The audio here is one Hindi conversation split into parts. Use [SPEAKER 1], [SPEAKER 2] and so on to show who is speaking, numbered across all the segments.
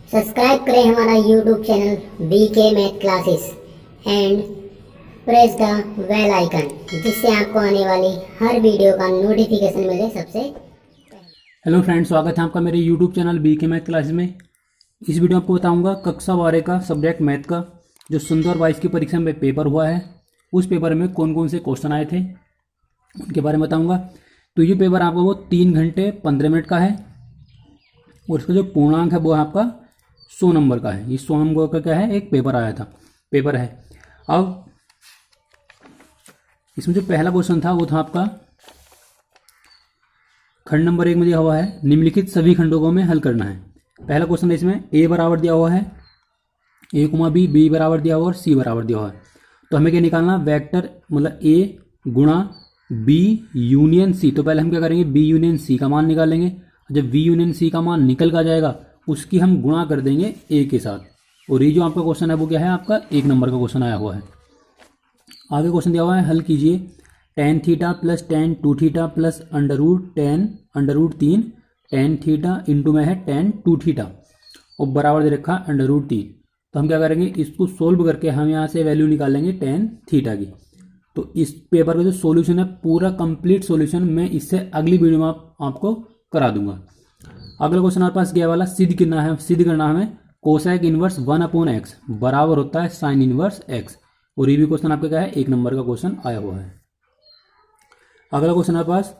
[SPEAKER 1] सब्सक्राइब करें हमारा YouTube channel BK math classes and press the bell icon, जिससे आपको आने वाली हर वीडियो का नोटिफिकेशन मिले सबसे।
[SPEAKER 2] हेलो फ्रेंड्स, स्वागत है आपका मेरे YouTube channel BK math classes में। इस वीडियो में आपको बताऊंगा कक्षा 12 का सब्जेक्ट मैथ का जो सुंदर 22 की परीक्षा में पेपर हुआ है, उस पेपर में कौन कौन से क्वेश्चन आए थे उनके बारे में बताऊंगा। तो ये पेपर आपका वो 3 घंटे 15 मिनट का है और इसका जो पूर्णांक है वो आपका 100 नंबर का है। ये 100 नंबर का क्या है, एक पेपर है। अब इसमें जो पहला क्वेश्चन था वो था आपका खंड नंबर 1 में दिया हुआ है, निम्नलिखित सभी खंडों को हमें हल करना है। पहला क्वेश्चन इसमें a बराबर दिया हुआ है, a, b बराबर दिया हुआ और c बराबर दिया हुआ है। तो हमें क्या निकालना, वेक्टर मतलब a गुणा b यूनियन c। तो पहले हम क्या करेंगे, b यूनियन c का मान निकालेंगे। जब b यूनियन c का मान निकल का जाएगा उसकी हम गुणा कर देंगे a के साथ। और ये जो आपका क्वेश्चन है वो क्या है, आपका 1 नंबर का क्वेश्चन आया हुआ है। आगे क्वेश्चन दिया हुआ है, हल कीजिए tan theta plus tan 2 theta plus √3 tan theta into में है tan 2 थीटा और बराबर दे रखा √3। तो हम क्या करेंगे, इसको सोल्व करके हम यहाँ से वैल्यू निकालेंगे tan थीटा की। तो इस पेपर का जो सॉल्यूशन है, पूरा कंप्लीट सॉल्यूशन मैं इससे अगली वीडियो में आपको करा दूंगा। अगला क्वेश्चन हमारे पास गया वाला सिद्ध करना हमें कोसेक इनवर्स 1/x बराबर होता है साइन इनवर्स x। और ये भी क्वेश्चन आपका क्या है, 1 नंबर का क्वेश्चन आया हुआ है। अगला क्वेश्चन हमारे पास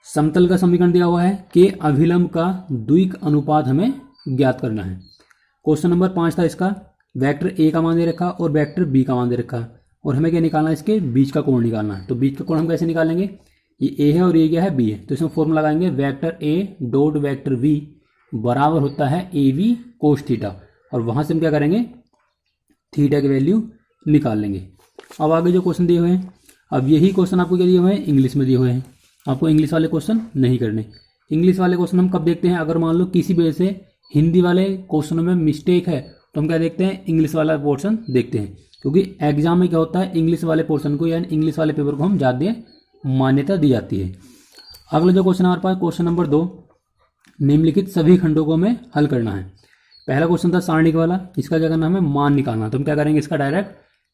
[SPEAKER 2] समतल का समीकरण दिया हुआ है कि अभिलंब का द्विक अनुपात हमें ज्ञात करना है। क्वेश्चन नंबर 5 था इसका, वेक्टर a का मान दे रखा और वेक्टर b का मान दे रखा और हमें क्या निकालना है, इसके बीच का कोण निकालना है। तो बीच का कोण हम कैसे निकालेंगे, ये a है और ये क्या है, b है। तो इसमें फॉर्मूला लगाएंगे, vector a dot vector b बराबर होता है ab कोस थीटा और वहां से हम क्या करेंगे, थीटा की वैल्यू निकाल लेंगे। अब आगे जो क्वेश्चन दिए हुए हैं, अब यही क्वेश्चन आपको क्या दिए हुए हैं, इंग्लिश में दिए हुए हैं। आपको इंग्लिश वाले क्वेश्चन नहीं करने। इंग्लिश वाले क्वेश्चन हम कब देखते हैं, अगर मान लो किसी वजह से हिंदी वाले क्वेश्चनों में मिस्टेक है तो हम क्या देखते हैं, इंग्लिश वाला पोर्शन देखते हैं। क्योंकि एग्जाम में क्या होता है, इंग्लिश वाले पोर्शन को यानी इंग्लिश वाले पेपर को हम ज़्यादा मान्यता दी जाती है। अगला जो क्वेश्चन हमारे पास, क्वेश्चन नंबर 2, निम्नलिखित सभी खंडों को हमें हल करना है। पहला क्वेश्चन था सारणिक वाला, इसका क्या करना, हमें मान निकालना। तो हम क्या करेंगे, इसका डायरेक्ट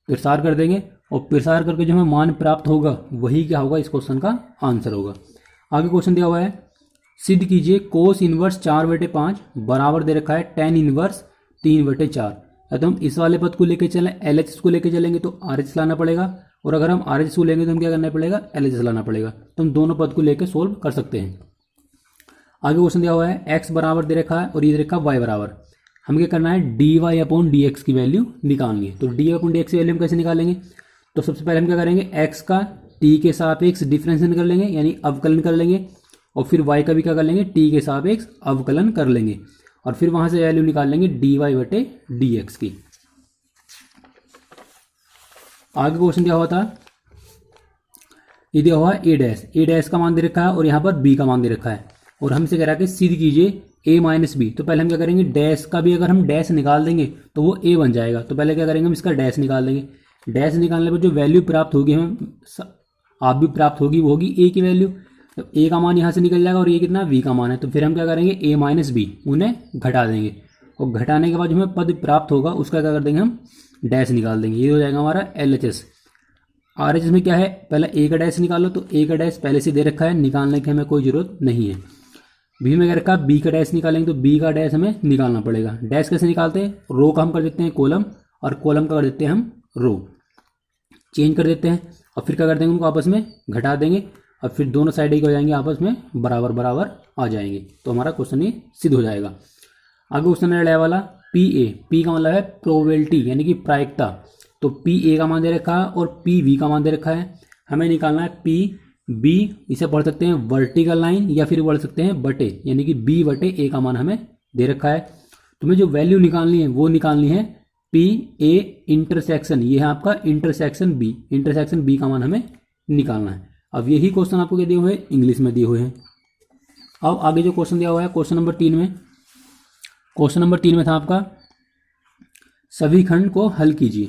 [SPEAKER 2] प्रसार कर देंगे और प्रसार करके जो हमें मान प्राप्त होगा वही क्या होगा, इस क्वेश्चन का आंसर होगा। आगे क्वेश्चन दिया हुआ है, सिद्ध कीजिए कोस इनवर्स 4/5 बराबर दे रखा है tan इनवर्स 3/4। तो हम इस वाले पद को लेके चलें, LHS को लेके चलेंगे तो RHS लाना पड़ेगा, और अगर हम RHS को लेंगे तो हम क्या करना पड़ेगा, LHS लाना पड़ेगा। तो हम दोनों पद को लेकर सोल्व कर सकते हैं। आगे क्वेश्चन दिया हुआ है, x बराबर दे रखा है और ये दे रखा y बराबर। हमें क्या करना है, dy/dx की वैल्यू निकालनी है। तो dy/dx की वैल्यू हम कैसे निकालेंगे, तो सबसे पहले हम क्या करेंगे, x का t के सापेक्ष डिफरेंशिएशन कर लेंगे यानी अवकलन कर लेंगे, और फिर y का भी क्या कर लेंगे, t के सापेक्ष अवकलन कर लेंगे, और फिर वहां से वैल्यू निकाल लेंगे dy/dx की। आगे क्वेश्चन क्या हुआ था, ये दिया हुआ है a डैश का मान दे रखा है और यहाँ पर b का मान दे रखा है, और हमसे कह रहा है कि सिद्ध कीजिए a - b। तो पहले हम क्या करेंगे, डैश का भी अगर हम डैश निकाल देंगे तो वो a बन जाएगा। तो पहले क्या करेंगे, हम इसका डैश निकाल देंगे। डैश निकालने पर जो वैल्यू प्राप्त होगी, हम आप भी प्राप्त होगी, वो होगी a की वैल्यू। तो a का मान यहाँ से निकल जाएगा और ये कितना, b का मान है। तो फिर हम क्या करेंगे, a - b उन्हें घटा देंगे, और घटाने के बाद जो हमें पद प्राप्त होगा उसका क्या कर देंगे, हम डैश निकाल देंगे। ये हो जाएगा हमारा LHS। RHS में क्या है, पहले a का डैश निकालो, तो a का डैश पहले से दे रखा है, निकालने की हमें कोई जरूरत नहीं है। b में क्या रखा, b का डैश निकालेंगे, तो b का डैश हमें निकालना पड़ेगा। डैश कैसे निकालते हैं, रो का हम कर देते हैं कॉलम, और कॉलम का कर देते हैं हम रो, चेंज कर देते हैं, और फिर क्या कर देंगे, उनको आपस में घटा देंगे, और फिर दोनों साइड हो जाएंगे आपस में बराबर बराबर आ जाएंगे। तो हमारा क्वेश्चन ये सिद्ध हो जाएगा। आगे क्वेश्चन है वाला p का मतलब है प्रोबेबिलिटी यानी कि प्रायिकता। तो pa का मान दे रखा है और pv का मान दे रखा है। हमें निकालना है pb, इसे पढ़ सकते हैं वर्टिकल लाइन या फिर पढ़ सकते हैं बटे, यानी कि b/a का मान हमें दे रखा है। तुम्हें जो वैल्यू निकालनी है वो निकालनी है pa इंटरसेक्शन, ये है आपका इंटरसेक्शन b का मान हमें निकालना है। अब यही क्वेश्चन आपको क्या दिए हुए हैं, इंग्लिश में दिए हुए हैं। अब आगे जो क्वेश्चन दिया हुआ है, क्वेश्चन नंबर 3 में था आपका सभी खंड को हल कीजिए।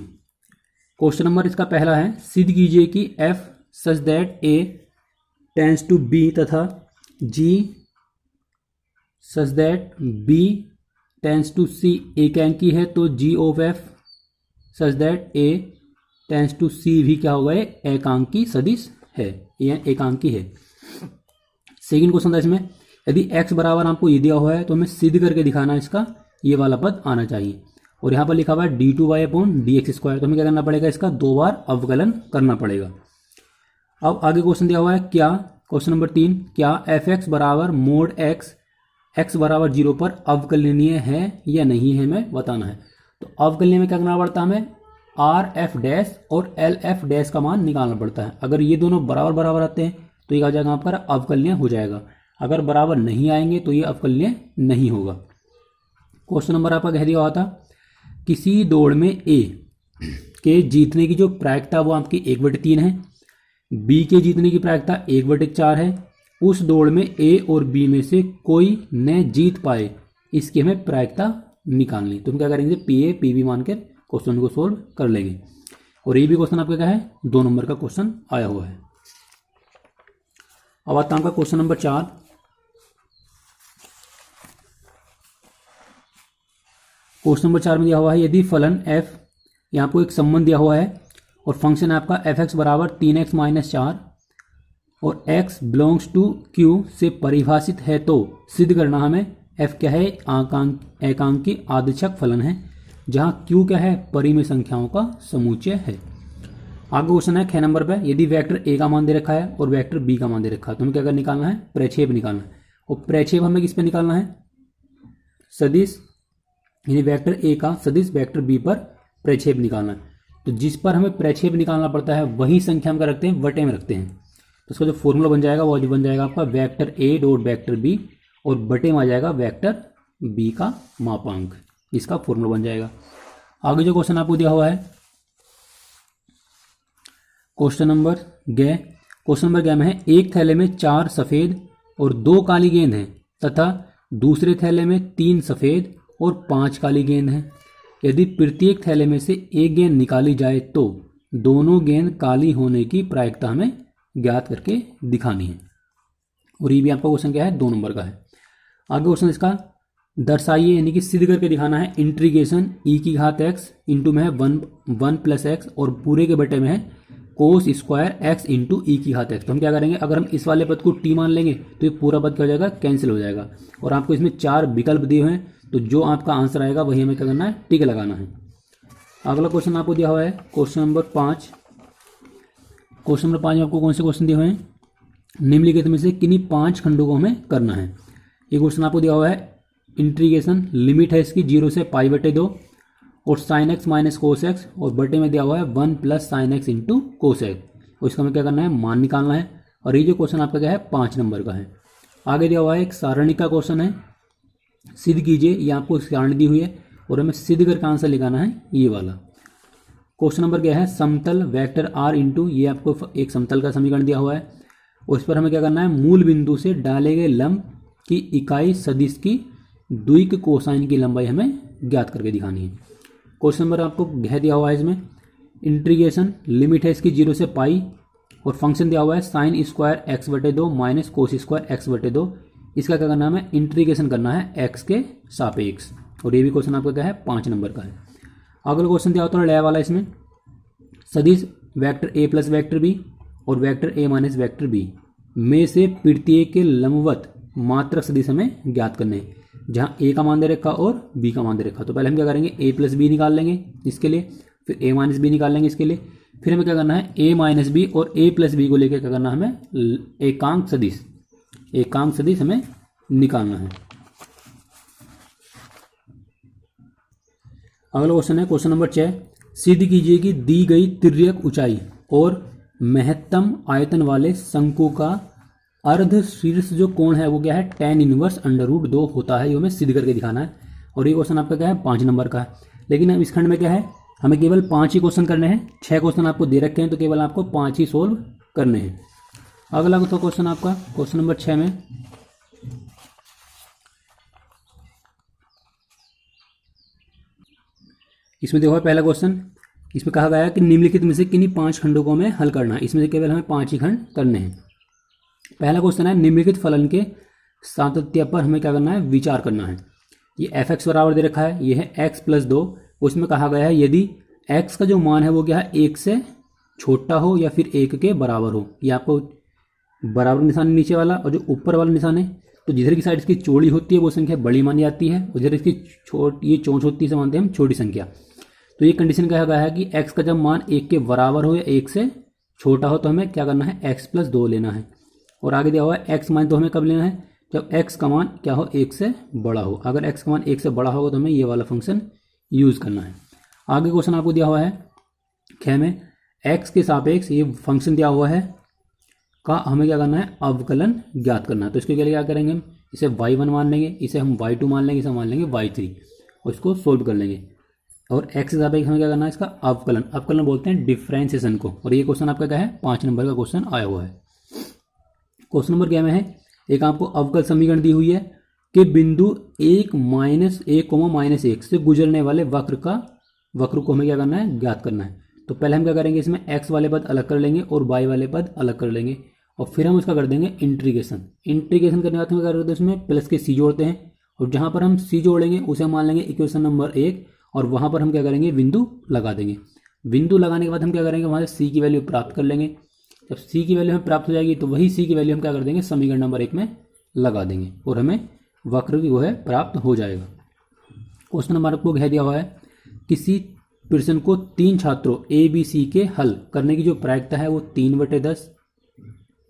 [SPEAKER 2] क्वेश्चन नंबर इसका पहला है, सिद्ध कीजिए कि f such that a tends to b तथा g such that b tends to C एक अंकी है तो G of F such that A tends to C भी क्या होगा, एकांकी सदिश है, यह एकांकी है। सेकंड क्वेश्चन था इसमें, यदि x बराबर आपको ये दिया हुआ है तो हमें सिद्ध करके दिखाना इसका ये वाला पद आना चाहिए। और यहाँ पर लिखा हुआ है d2y अपॉन dx स्क्वायर, तो हमें क्या करना पड़ेगा, इसका 2 बार अवकलन करना पड़ेगा। अब आगे क्वेश्चन दिया हुआ है क्या, क्वेश्चन नंबर 3, क्या fx बराबर मोड x बराबर 0 पर अवकलनीय है या नहीं है, हमें बताना है। तो अवकलनीय में क्या करना पड़ता है, हमें आर एफ डैश और एल एफ डैश का मान निकालना पड़ता है। अगर ये दोनों बराबर बराबर आते हैं तो ये आ जाएगा आपका अवकलनीय हो जाएगा, अगर बराबर नहीं आएंगे तो ये अवकलनीय नहीं होगा। क्वेश्चन नंबर आपका कह दिया हुआ था, किसी दौड़ में ए के जीतने की जो प्रायिकता वो आपकी 1/3 है, बी के जीतने की प्रायिकता 1/4 है, उस दौड़ में ए और बी में से कोई न जीत पाए, इसकी हमें प्रायिकता निकालनी। तो हम क्या करेंगे, पी ए पी बी मानकर क्वेश्चन को सोल्व कर लेंगे। और ये भी क्वेश्चन आपका क्या है, 2 नंबर का क्वेश्चन आया हुआ है। अब आता है आपका क्वेश्चन नंबर 4। क्वेश्चन नंबर 4 में दिया हुआ है, यदि फलन f, यहाँ आपको एक संबंध दिया हुआ है और फंक्शन है आपका fx बराबर 3x - 4 और x बिलोंग्स टू q से परिभाषित है, तो सिद्ध करना हमें f क्या है, एकांकी आदिच्छक फलन है, जहाँ q क्या है, परिमेय संख्याओं का समुच्चय है। आगे क्वेश्चन है 6 नंबर पे, यदि वेक्टर a का मान दे रखा है और वेक्टर b का मान दे रखा है तो हमें क्या निकालना है, प्रक्षेप निकालना है। और प्रक्षेप हमें किस पे निकालना है, सदिश, यानी वेक्टर a का सदिश वेक्टर b पर प्रक्षेप निकालना है। तो जिस पर हमें प्रक्षेप निकालना पड़ता है वही संख्या हम क्या रखते हैं, बटे में रखते हैं। तो उसका जो फॉर्मूला बन जाएगा वो बन जाएगा आपका vector a dot vector b और बटे में आ जाएगा वेक्टर b का मापांक, इसका फॉर्मूला बन जाएगा। आगे जो क्वेश्चन आपको दिया हुआ है क्वेश्चन नंबर ग में है, एक थैले में 4 सफ़ेद और 2 काली गेंद हैं तथा दूसरे थैले में 3 सफ़ेद और 5 काली गेंद हैं। यदि प्रत्येक थैले में से एक गेंद निकाली जाए तो दोनों गेंद काली होने की प्रायिकता हमें ज्ञात करके दिखानी है। और ये भी आपका क्वेश्चन क्या है, 2 नंबर का है। आगे क्वेश्चन इसका दर्शाइए, यानी कि सिद्ध करके दिखाना है, इंटीग्रेशन e की घात x इंटू में है 1 प्लस x और पूरे के बटे में है कोस स्क्वायर x इंटू ई की घात x। तो हम क्या करेंगे, अगर हम इस वाले पद को t मान लेंगे तो ये पूरा पद क्या हो जाएगा, कैंसिल हो जाएगा। और आपको इसमें 4 विकल्प दिए हुए हैं, तो जो आपका आंसर आएगा वही हमें क्या करना है, टिक लगाना है। अगला क्वेश्चन आपको दिया हुआ है क्वेश्चन नंबर 5। क्वेश्चन नंबर 5 में आपको कौन से क्वेश्चन दिए हुए हैं, निम्नलिखित में से किन्हीं 5 खंडों को हमें करना है। ये क्वेश्चन आपको दिया हुआ है, इंटीग्रेशन लिमिट है इसकी 0 से π/2 और sine x minus cos x और बटे में दिया हुआ है 1 plus sine x into cos x. और इसका हमें क्या करना है, मान निकालना है। और ये जो क्वेश्चन आपका क्या है, 5 नंबर का है। आगे दिया हुआ है एक सारणी का क्वेश्चन है, सिद्ध कीजिए, ये आपको सारणी दी हुई है और हमें सिद्ध करके आंसर लिखाना है ये वाला। क्वेश्चन नंबर क्या है, समतल वेक्टर आर इंटू, ये आपको एक समतल का समीकरण दिया हुआ है और इस पर हमें क्या करना है, मूल बिंदु से डाले गए लंब की इकाई सदिश की द्विक कोसाइन की लंबाई हमें ज्ञात करके दिखानी है। क्वेश्चन नंबर आपको कह दिया हुआ है, इसमें इंटीग्रेशन लिमिट है इसकी 0 से पाई और फंक्शन दिया हुआ है sine square x/2 minus cos square x/2। इसका क्या करना है, हमें इंटीग्रेशन करना है x के सापेक्ष। और ये भी क्वेश्चन आपका क्या है, 5 नंबर का है। अगला क्वेश्चन दिया होता है लय वाला, इसमें सदिश vector a plus vector b और vector a minus vector b में से प्रत्येक के लंबवत मात्रक सदिश हमें ज्ञात करने हैं, जहाँ a का मान दे रखा और b का मान दे रखा। तो पहले हम क्या करेंगे, a प्लस बी निकाल लेंगे इसके लिए, फिर a माइनस बी निकाल लेंगे इसके लिए, फिर हमें क्या करना है, a माइनस बी और a प्लस बी को लेकर क्या करना है, हमें एकांक सदिश हमें निकालना है। अगला क्वेश्चन है क्वेश्चन नंबर 6, सिद्ध कीजिए कि दी गई तिर्यक ऊंचाई और महत्तम आयतन वाले शंकु का अर्ध शीर्ष जो कोण है वो क्या है, tan इनवर्स √2 होता है। ये हमें सिद्ध करके दिखाना है। और ये क्वेश्चन आपका क्या है, 5 नंबर का है। लेकिन अब इस खंड में क्या है, हमें केवल 5 ही क्वेश्चन करने हैं। 6 क्वेश्चन आपको दे रखे हैं तो केवल आपको 5 ही सोल्व करने हैं। अगला तो क्वेश्चन आपका क्वेश्चन नंबर 6 में इसमें देखो पहला क्वेश्चन, इसमें कहा गया है कि निम्नलिखित में से किन्हीं 5 खंडों को हमें हल करना है। इसमें से केवल हमें 5 ही खंड करने हैं। पहला क्वेश्चन है, निम्नलिखित फलन के सातत्य पर हमें क्या करना है, विचार करना है। ये एफ एक्स बराबर दे रखा है, ये है एक्स प्लस 2। उसमें कहा गया है यदि एक्स का जो मान है वो क्या है, 1 से छोटा हो या फिर 1 के बराबर हो। ये आपको बराबर निशान है नीचे वाला, और जो ऊपर वाला निशान है, तो जिधर की साइड इसकी चौड़ी होती है वो संख्या बड़ी मानी जाती है, और जिधर इसकी ये चौंच होती है इसे मानते हैं हम छोटी संख्या। तो ये कंडीशन कहा गया है कि एक्स का जब मान 1 के बराबर हो या 1 से छोटा हो तो हमें क्या करना है, एक्स प्लस 2 लेना है। और आगे दिया हुआ है एक्स मान तो हमें कब लेना है, जब एक्स का मान क्या हो, 1 से बड़ा हो। अगर एक्स का मान 1 से बड़ा होगा तो हमें ये वाला फंक्शन यूज़ करना है। आगे क्वेश्चन आपको दिया हुआ है ख में, एक्स के सापेक्ष ये फंक्शन दिया हुआ है का हमें क्या करना है, अवकलन ज्ञात करना है। तो इसके लिए क्या करेंगे, हम इसे y1 मान लेंगे, इसे हम y2 मान लेंगे, इसे मान लेंगे y3 और इसको सोल्व कर लेंगे। और x के सापेक्ष हमें क्या करना है, इसका अवकलन, अवकलन बोलते हैं डिफ्रेंसिएशन को। और ये क्वेश्चन आपका क्या है, 5 नंबर का क्वेश्चन आया हुआ है। क्वेश्चन नंबर क्या में है, एक आपको अवकल समीकरण दी हुई है कि बिंदु 1 -1 से गुजरने वाले वक्र को हमें क्या करना है, ज्ञात करना है। तो पहले हम क्या करेंगे, इसमें x वाले पद अलग कर लेंगे और y वाले पद अलग कर लेंगे, और फिर हम उसका कर देंगे इंटीग्रेशन। इंटीग्रेशन करने के बाद हम क्या करते हैं, उसमें प्लस के c जोड़ते हैं, और जहाँ पर हम c जोड़ेंगे उसे हम मान लेंगे इक्वेशन नंबर 1, और वहाँ पर हम क्या करेंगे, बिंदु लगा देंगे। बिंदु लगाने के बाद हम क्या करेंगे, वहाँ से c की वैल्यू प्राप्त कर लेंगे। जब c की वैल्यू हमें प्राप्त हो जाएगी तो वही c की वैल्यू हम क्या कर देंगे, समीकरण नंबर 1 में लगा देंगे, और हमें वक्र भी वो है प्राप्त हो जाएगा। क्वेश्चन नंबर आपको कह दिया हुआ है, किसी प्रश्न को 3 छात्रों ए बी सी के हल करने की जो प्रायिकता है वो 3/10,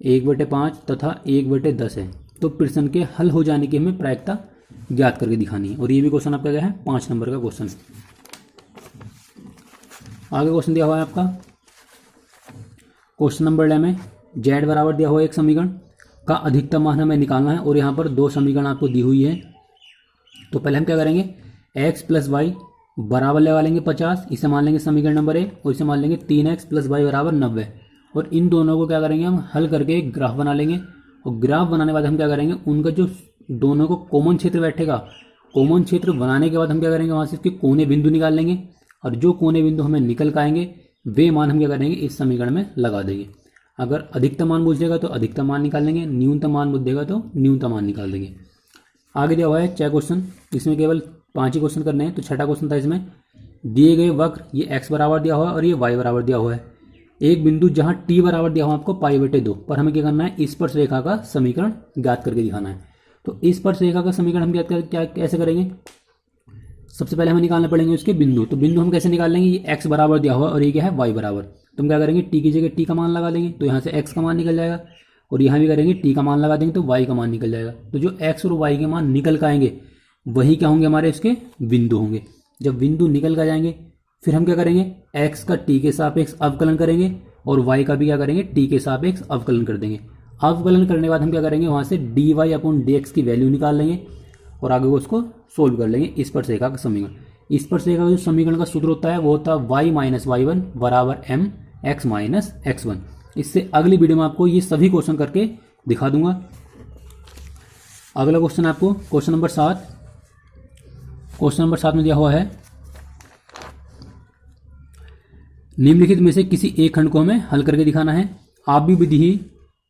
[SPEAKER 2] 1/5 तथा 1/10 है। तो प्रश्न के हल हो जाने की हमें प्रायिकता ज्ञात करके दिखानी है। और ये भी क्वेश्चन आपका क्या है, 5 नंबर का क्वेश्चन। आगे क्वेश्चन दिया हुआ है आपका क्वेश्चन नंबर 11 में, जेड बराबर दिया हुआ है एक समीकरण का अधिकतम मान हमें निकालना है, और यहाँ पर 2 समीकरण आपको दी हुई है। तो पहले हम क्या करेंगे, x प्लस वाई बराबर लगा लेंगे 50, इसे मान लेंगे समीकरण नंबर 1, और इसे मान लेंगे 3x प्लस वाई बराबर 90। और इन दोनों को क्या करेंगे, हम हल करके एक ग्राफ बना लेंगे, और ग्राफ बनाने के बाद हम क्या करेंगे, उनका जो दोनों को कॉमन क्षेत्र बैठेगा, कॉमन क्षेत्र बनाने के बाद हम क्या करेंगे, वहाँ से इसके कोने बिंदु निकाल लेंगे, और जो कोने बिंदु हमें निकल के आएंगे वे मान हम क्या करेंगे, इस समीकरण में लगा देंगे। अगर अधिकतम मान पूछेगा तो अधिकतम मान निकाल लेंगे, न्यूनतम मान पूछेगा तो न्यूनतम मान निकाल देंगे। आगे दिया हुआ है 6 क्वेश्चन, इसमें केवल 5 ही क्वेश्चन करने हैं। तो 6ठा क्वेश्चन था, इसमें दिए गए वक्र, ये x बराबर दिया हुआ है और ये y बराबर दिया हुआ है। एक बिंदु जहां t बराबर दिया हुआ आपको π/2 पर हमें क्या करना है, इस स्पर्श रेखा का समीकरण ज्ञात करके दिखाना है। तो इस स्पर्श रेखा का समीकरण हम कैसे करेंगे, सबसे पहले हमें निकालना पड़ेंगे उसके बिंदु। तो बिंदु हम कैसे निकाल लेंगे, ये x बराबर दिया हुआ है और ये क्या है, y बराबर। तो हम क्या करेंगे, t की जगह t का मान लगा देंगे, तो यहाँ से x का मान निकल जाएगा, और यहाँ भी करेंगे t का मान लगा देंगे तो y का मान निकल जाएगा। तो जो x और y के मान निकल के आएंगे वही क्या होंगे, हमारे इसके बिंदु होंगे। जब बिंदु निकल कर जाएंगे फिर हम क्या करेंगे, x का t के सापेक्ष अवकलन करेंगे और y का भी क्या करेंगे, t के सापेक्ष अवकलन कर देंगे। अवकलन करने के बाद हम क्या करेंगे, वहाँ से dy/dx की वैल्यू निकाल लेंगे और आगे उसको सोल्व कर लेंगे इस स्पर्श रेखा का समीकरण। इस स्पर्श रेखा का जो समीकरण का सूत्र होता है वो होता है y - y1 बराबर mx - x1। इससे अगली वीडियो में आपको ये सभी क्वेश्चन करके दिखा दूंगा। अगला क्वेश्चन आपको क्वेश्चन नंबर 7, क्वेश्चन नंबर 7 में दिया हुआ है, निम्नलिखित में से किसी एक खंड को हमें हल करके दिखाना है। आप भी विधि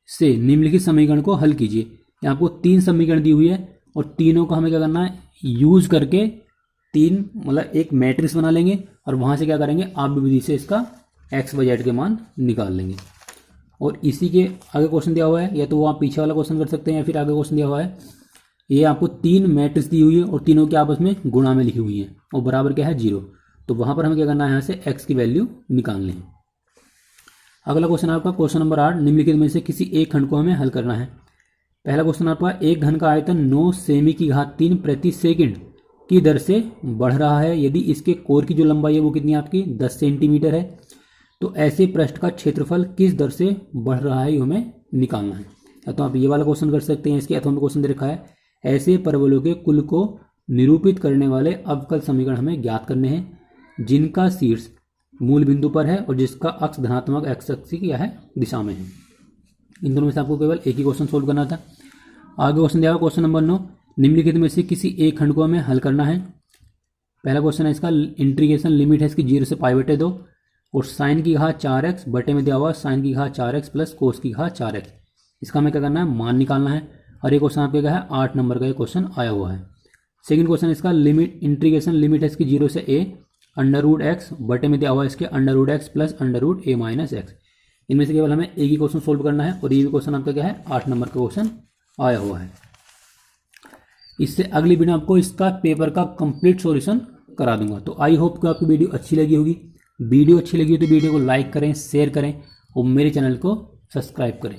[SPEAKER 2] से निम्नलिखित समीकरण को हल कीजिए। यहाँ आपको 3 समीकरण दी हुई है और तीनों को हमें क्या करना है, यूज करके 3 मतलब एक मैट्रिक्स बना लेंगे और वहां से क्या करेंगे, आप भी विधि से इसका x y z के मान निकाल लेंगे। और इसी के आगे क्वेश्चन दिया हुआ है, या तो वो आप पीछे वाला क्वेश्चन कर सकते हैं या फिर आगे क्वेश्चन दिया हुआ है, ये आपको 3 मैट्रिक्स दी हुई है और तीनों के आपस में गुणा में लिखी हुई है और बराबर क्या है 0। तो वहां पर हमें क्या करना है, यहाँ से x की वैल्यू निकालनी है। अगला क्वेश्चन आपका क्वेश्चन नंबर 8, निम्नलिखित में से किसी एक खंड को हमें हल करना है। पहला क्वेश्चन आपका, एक घन का आयतन 9 सेमी की घात 3 प्रति सेकंड की दर से बढ़ रहा है यदि इसके कोर की जो लंबाई है वो कितनी आपकी 10 सेंटीमीटर है, तो ऐसे पृष्ठ का क्षेत्रफल किस दर से बढ़ रहा है, ये हमें निकालना है। या तो आप ये वाला क्वेश्चन कर सकते हैं, इसके अथवा में क्वेश्चन दे रखा है, ऐसे परवलों के कुल को निरूपित करने वाले अवकल समीकरण हमें ज्ञात करने हैं जिनका शीर्ष मूल बिंदु पर है और जिसका अक्ष धनात्मक एक्स अक्ष की क्या है, दिशा में है। इन दोनों में से आपको केवल एक ही क्वेश्चन सोल्व करना था। आगे क्वेश्चन दिया हुआ क्वेश्चन नंबर 9, निम्नलिखित में से किसी एक खंड को हमें हल करना है। पहला क्वेश्चन है इसका, इंटीग्रेशन लिमिट है इसकी 0 से π/2 और साइन की घात 4x बटे में दिया हुआ साइन की घात 4x प्लस कोस की घात 4x। इसका हमें क्या करना है, मान निकालना है। और ये क्वेश्चन आपके क्या है, 8 नंबर का ये क्वेश्चन आया हुआ है। सेकंड क्वेश्चन इसका लिमिट इंटीग्रेशन लिमिट है इसकी 0 से a √x बटे में दिया हुआ है इसके √x plus √a minus x. इनमें से केवल हमें एक ही क्वेश्चन सोल्व करना है और ये भी क्वेश्चन आपका क्या है 8 नंबर का क्वेश्चन आया हुआ है। इससे अगली वीडियो आपको इसका पेपर का कंप्लीट सॉल्यूशन करा दूंगा। तो आई होप कि आपको वीडियो अच्छी लगी होगी। वीडियो अच्छी लगी हो तो वीडियो को लाइक करें, शेयर करें और मेरे चैनल को सब्सक्राइब करें।